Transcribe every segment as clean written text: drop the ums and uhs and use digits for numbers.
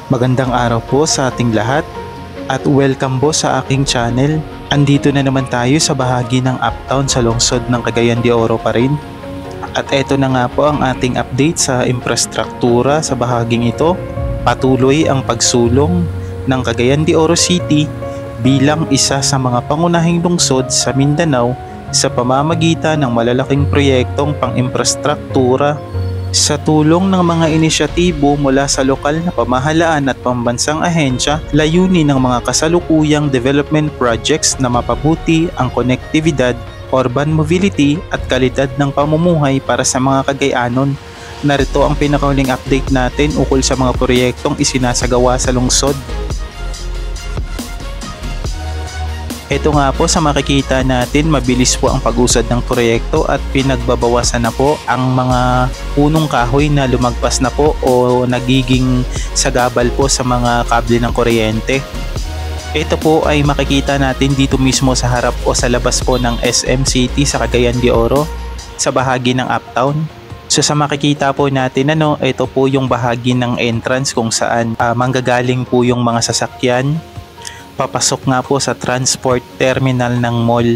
Magandang araw po sa ating lahat at welcome po sa aking channel. Andito na naman tayo sa bahagi ng Uptown sa lungsod ng Cagayan de Oro pa rin. At eto na nga po ang ating update sa infrastruktura sa bahaging ito. Patuloy ang pagsulong ng Cagayan de Oro City bilang isa sa mga pangunahing lungsod sa Mindanao sa pamamagitan ng malalaking proyektong pang-infrastruktura sa tulong ng mga inisyatibo mula sa lokal na pamahalaan at pambansang ahensya. Layunin ng mga kasalukuyang development projects na mapabuti ang konektibidad, urban mobility at kalidad ng pamumuhay para sa mga Cagayanon. Narito ang pinakauling update natin ukol sa mga proyektong isinasagawa sa lungsod. Ito nga po, sa makikita natin, mabilis po ang pag-usad ng proyekto at pinagbabawasan na po ang mga punong kahoy na lumagpas na po o nagiging sagabal po sa mga kable ng kuryente. Ito po ay makikita natin dito mismo sa harap o sa labas po ng SM City sa Cagayan de Oro sa bahagi ng Uptown. So sa makikita po natin, ito po yung bahagi ng entrance kung saan manggagaling po yung mga sasakyan papasok nga po sa transport terminal ng mall.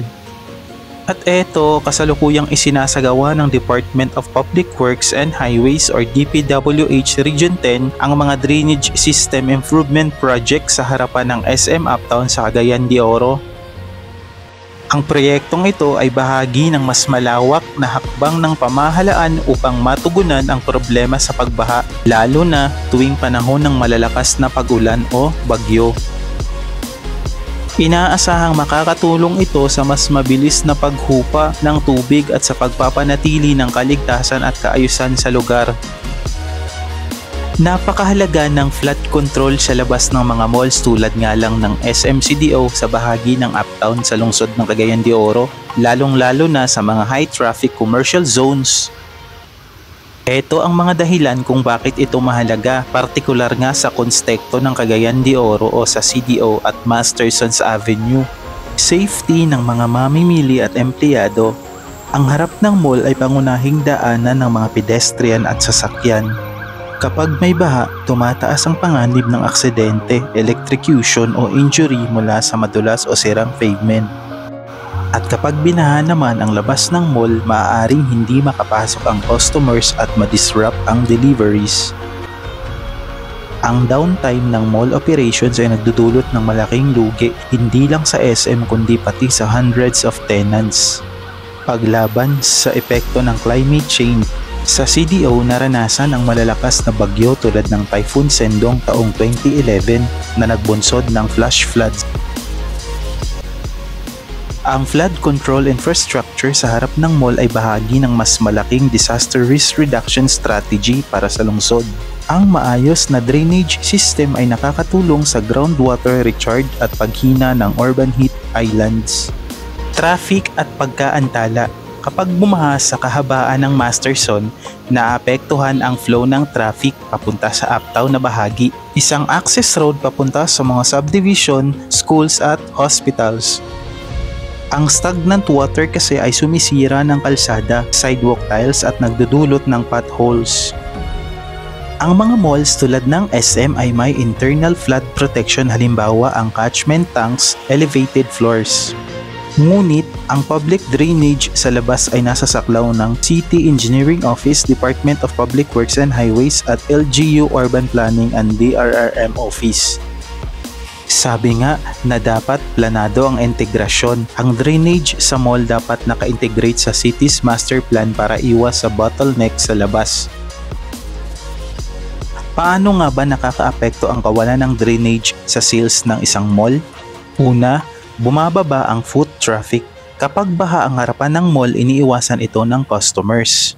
At eto, kasalukuyang isinasagawa ng Department of Public Works and Highways or DPWH Region 10 ang mga drainage system improvement project sa harapan ng SM Uptown sa Cagayan de Oro. Ang proyektong ito ay bahagi ng mas malawak na hakbang ng pamahalaan upang matugunan ang problema sa pagbaha, lalo na tuwing panahon ng malalakas na pag-ulan o bagyo. Inaasahang makakatulong ito sa mas mabilis na paghupa ng tubig at sa pagpapanatili ng kaligtasan at kaayusan sa lugar. Napakahalaga ng flood control sa labas ng mga malls tulad nga lang ng SMCDO sa bahagi ng Uptown sa lungsod ng Cagayan de Oro, lalong-lalo na sa mga high traffic commercial zones. Ito ang mga dahilan kung bakit ito mahalaga, partikular nga sa konstekto ng Cagayan de Oro o sa CDO at Mastersons Avenue. Safety ng mga mamimili at empleyado. Ang harap ng mall ay pangunahing daanan ng mga pedestrian at sasakyan. Kapag may baha, tumataas ang panganib ng aksidente, electrocution o injury mula sa madulas o sirang pavement. At kapag binaha naman ang labas ng mall, maaaring hindi makapasok ang customers at ma-disrupt ang deliveries. Ang downtime ng mall operations ay nagdudulot ng malaking lugi, hindi lang sa SM kundi pati sa hundreds of tenants. Paglaban sa epekto ng climate change. Sa CDO, naranasan ang malalakas na bagyo tulad ng Typhoon Sendong taong 2011 na nagbunsod ng flash floods. Ang flood control infrastructure sa harap ng mall ay bahagi ng mas malaking disaster risk reduction strategy para sa lungsod. Ang maayos na drainage system ay nakakatulong sa groundwater recharge at paghina ng urban heat islands. Traffic at pagkaantala. Kapag bumaha sa kahabaan ng Masterson, naapektuhan ang flow ng traffic papunta sa Uptown na bahagi. Isang access road papunta sa mga subdivision, schools at hospitals. Ang stagnant water kasi ay sumisira ng kalsada, sidewalk tiles at nagdudulot ng potholes. Ang mga malls tulad ng SM ay may internal flood protection, halimbawa ang catchment tanks, elevated floors. Ngunit ang public drainage sa labas ay nasa saklaw ng City Engineering Office, Department of Public Works and Highways at LGU Urban Planning and DRRM Office. Sabi nga na dapat planado ang integrasyon. Ang drainage sa mall dapat naka-integrate sa city's master plan para iwas sa bottleneck sa labas. Paano nga ba nakakaapekto ang kawalan ng drainage sa sales ng isang mall? Una, bumababa ang foot traffic. Kapag baha ang harapan ng mall, iniiwasan ito ng customers.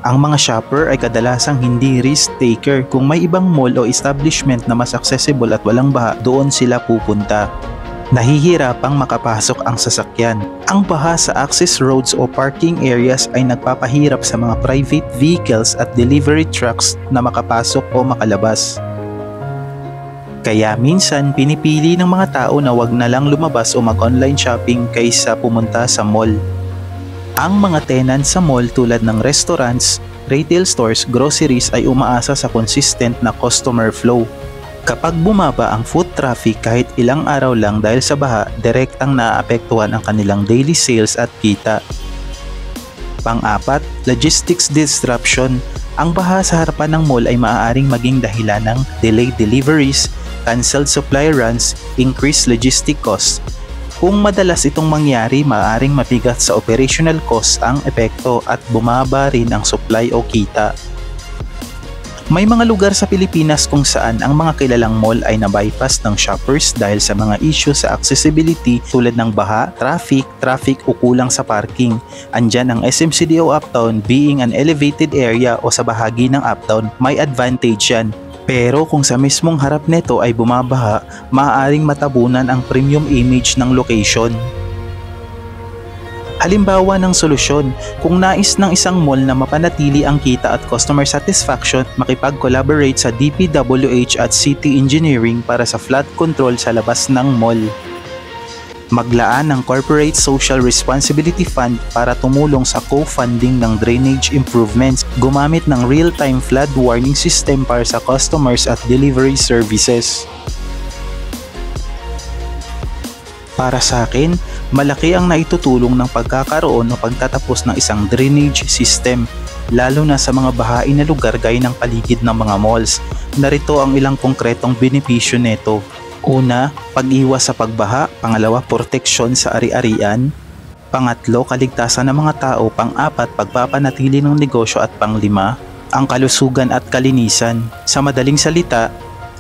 Ang mga shopper ay kadalasang hindi risk taker. Kung may ibang mall o establishment na mas accessible at walang baha, doon sila pupunta. Nahihirapang makapasok ang sasakyan. Ang baha sa access roads o parking areas ay nagpapahirap sa mga private vehicles at delivery trucks na makapasok o makalabas. Kaya minsan pinipili ng mga tao na wag na lang lumabas o mag-online shopping kaysa pumunta sa mall. Ang mga tenants sa mall tulad ng restaurants, retail stores, groceries ay umaasa sa consistent na customer flow. Kapag bumaba ang foot traffic kahit ilang araw lang dahil sa baha, direktang naaapektuhan ang kanilang daily sales at kita. Pang-apat, logistics disruption. Ang baha sa harapan ng mall ay maaaring maging dahilan ng delayed deliveries, canceled supply runs, increased logistic costs. Kung madalas itong mangyari, maaaring mabigat sa operational cost ang epekto at bumaba rin ang supply o kita. May mga lugar sa Pilipinas kung saan ang mga kilalang mall ay na-bypass ng shoppers dahil sa mga issue sa accessibility tulad ng baha, traffic o kulang sa parking. Andyan ang SMCDO Uptown, being an elevated area o sa bahagi ng Uptown, may advantage yan. Pero kung sa mismong harap nito ay bumabaha, maaaring matabunan ang premium image ng location. Halimbawa ng solusyon, kung nais ng isang mall na mapanatili ang kita at customer satisfaction, makipag-collaborate sa DPWH at City Engineering para sa flood control sa labas ng mall. Maglaan ng Corporate Social Responsibility Fund para tumulong sa co-funding ng drainage improvements, gumamit ng real-time flood warning system para sa customers at delivery services. Para sa akin, malaki ang naitutulong ng pagkakaroon o pagtatapos ng isang drainage system, lalo na sa mga bahain na lugar gaya ng paligid ng mga malls. Narito ang ilang konkretong benepisyo nito. Una, pag-iwas sa pagbaha. Pangalawa, proteksyon sa ari-arian. Pangatlo, kaligtasan ng mga tao. Pang-apat, pagpapanatili ng negosyo. At pang-lima, ang kalusugan at kalinisan. Sa madaling salita,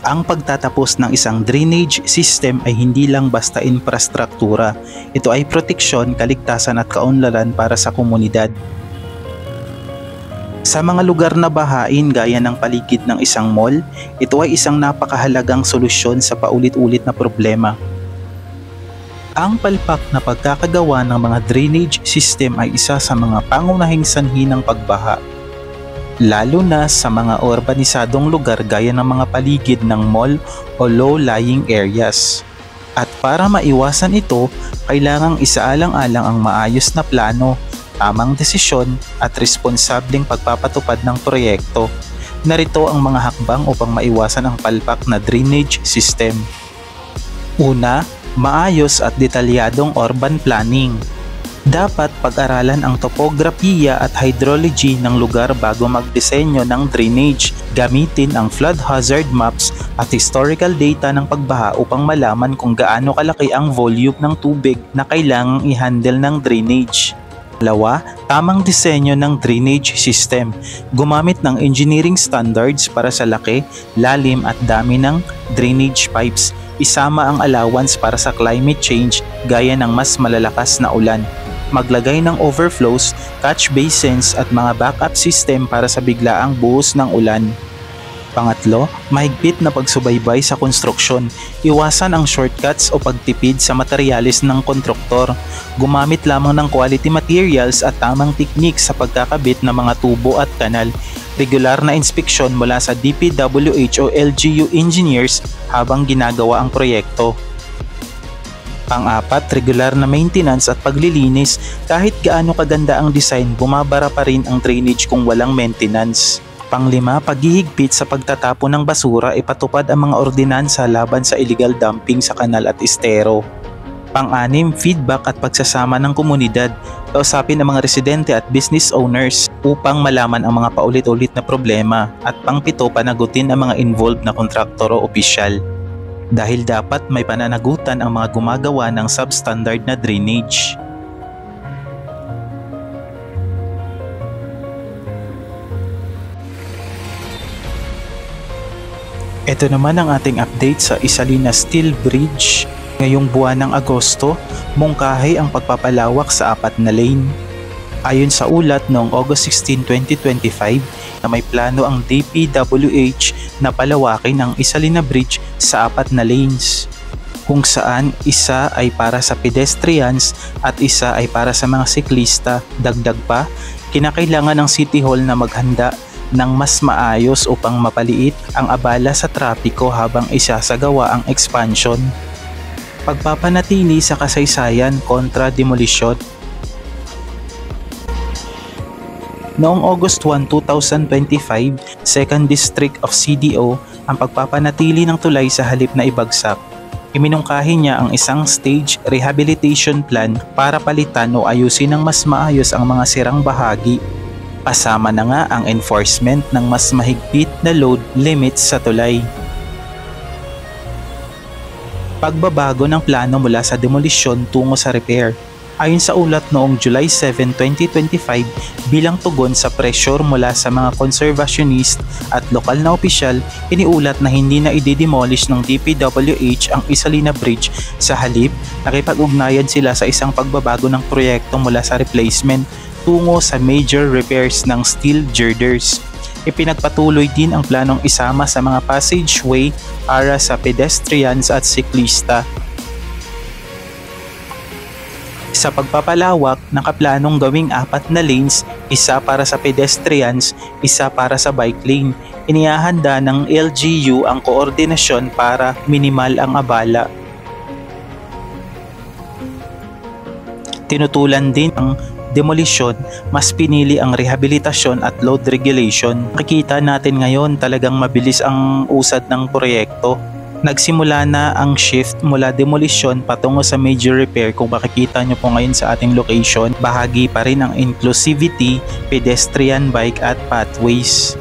ang pagtatapos ng isang drainage system ay hindi lang basta infrastruktura. Ito ay proteksyon, kaligtasan at kaunlaran para sa komunidad. Sa mga lugar na bahain gaya ng paligid ng isang mall, ito ay isang napakahalagang solusyon sa paulit-ulit na problema. Ang palpak na pagkakagawa ng mga drainage system ay isa sa mga pangunahing sanhi ng pagbaha, lalo na sa mga urbanisadong lugar gaya ng mga paligid ng mall o low-lying areas. At para maiwasan ito, kailangang isaalang-alang ang maayos na plano, tamang desisyon at responsableng pagpapatupad ng proyekto. Narito ang mga hakbang upang maiwasan ang palpak na drainage system. Una, maayos at detalyadong urban planning. Dapat pag-aralan ang topografiya at hydrology ng lugar bago magdisenyo ng drainage. Gamitin ang flood hazard maps at historical data ng pagbaha upang malaman kung gaano kalaki ang volume ng tubig na kailangang i-handle ng drainage. Dalawa, tamang disenyo ng drainage system. Gumamit ng engineering standards para sa laki, lalim at dami ng drainage pipes. Isama ang allowance para sa climate change gaya ng mas malalakas na ulan. Maglagay ng overflows, catch basins at mga backup system para sa biglaang buhos ng ulan. Pangatlo, mahigpit na pagsubaybay sa konstruksyon. Iwasan ang shortcuts o pagtipid sa materyales ng kontraktor. Gumamit lamang ng quality materials at tamang teknik sa pagkakabit ng mga tubo at kanal. Regular na inspeksyon mula sa DPWH o LGU engineers habang ginagawa ang proyekto. Pang-apat, regular na maintenance at paglilinis. Kahit gaano kaganda ang design, bumabara pa rin ang drainage kung walang maintenance. Pang-lima, paghihigpit sa pagtatapon ng basura, ipatupad ang mga ordinansa laban sa illegal dumping sa kanal at estero. Pang-anim, feedback at pagsasama ng komunidad. Kausapin ang mga residente at business owners upang malaman ang mga paulit-ulit na problema. At pang-pito, panagutin ang mga involved na kontraktor o opisyal. Dahil dapat may pananagutan ang mga gumagawa ng substandard na drainage. Ito naman ang ating update sa Isalina Steel Bridge. Ngayong buwan ng Agosto, mungkahi ang pagpapalawak sa 4 na lane. Ayon sa ulat noong August 16, 2025 na may plano ang DPWH na palawakin ang Isalina Bridge sa 4 na lanes, kung saan isa ay para sa pedestrians at isa ay para sa mga siklista. Dagdag pa, kinakailangan ng City Hall na maghanda ng mas maayos upang mapaliit ang abala sa trapiko habang isasagawa ang expansion. Pagpapanatili sa kasaysayan kontra demolisyon. Noong August 1, 2025, 2nd District of CDO ang pagpapanatili ng tulay sa halip na ibagsak. Iminungkahi niya ang isang stage rehabilitation plan para palitan o ayusin ng mas maayos ang mga sirang bahagi. Kasama na nga ang enforcement ng mas mahigpit na load limits sa tulay. Pagbabago ng plano mula sa demolisyon tungo sa repair. Ayon sa ulat noong July 7, 2025, bilang tugon sa pressure mula sa mga conservationist at lokal na opisyal, iniulat na hindi na i-demolish ng DPWH ang Isalina Bridge. Sa halip, nakipag-ugnayan sila sa isang pagbabago ng proyekto mula sa replacement tungo sa major repairs ng steel girders. Ipinagpatuloy din ang planong isama sa mga passageway para sa pedestrians at siklista. Sa pagpapalawak, nakaplanong gawing 4 na lanes, isa para sa pedestrians, isa para sa bike lane. Inihahanda ng LGU ang koordinasyon para minimal ang abala. Tinutulan din ang demolisyon, mas pinili ang rehabilitasyon at load regulation. Makikita natin ngayon talagang mabilis ang usad ng proyekto. Nagsimula na ang shift mula demolition patungo sa major repair. Kung makikita nyo po ngayon sa ating location, bahagi pa rin ang inclusivity, pedestrian, bike at pathways.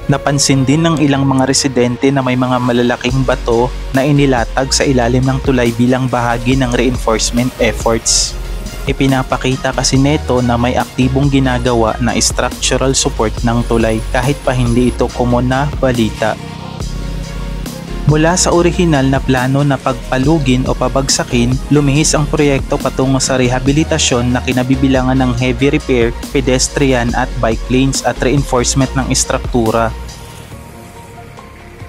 Napansin din ng ilang mga residente na may mga malalaking bato na inilatag sa ilalim ng tulay bilang bahagi ng reinforcement efforts. Ipinapakita kasi neto na may aktibong ginagawa na structural support ng tulay kahit pa hindi ito common na balita. Mula sa orihinal na plano na pagpalugin o pabagsakin, lumihis ang proyekto patungo sa rehabilitasyon na kinabibilangan ng heavy repair, pedestrian at bike lanes at reinforcement ng istruktura.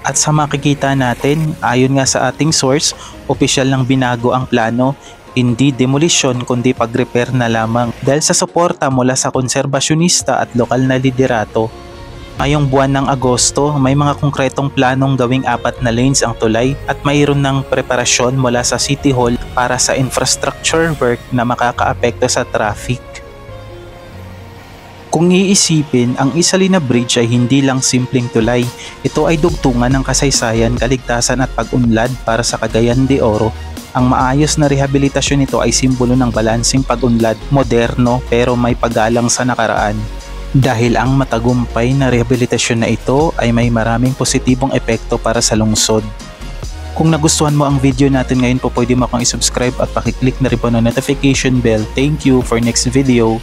At sa makikita natin, ayon nga sa ating source, opisyal ng binago ang plano, hindi demolition kundi pag-repair na lamang dahil sa suporta mula sa konserbasyonista at lokal na liderato. Ngayong buwan ng Agosto, may mga konkretong planong gawing 4 na lanes ang tulay at mayroon ng preparasyon mula sa City Hall para sa infrastructure work na makakaapekto sa traffic. Kung iisipin, ang Isalina Bridge ay hindi lang simpleng tulay. Ito ay dugtungan ng kasaysayan, kaligtasan at pag-unlad para sa Cagayan de Oro. Ang maayos na rehabilitasyon nito ay simbolo ng balansing pag-unlad, moderno pero may paggalang sa nakaraan. Dahil ang matagumpay na rehabilitasyon na ito ay may maraming positibong epekto para sa lungsod. Kung nagustuhan mo ang video natin ngayon po, pwede mo akong i-subscribe at pakiclick na rin po ng notification bell. Thank you for next video.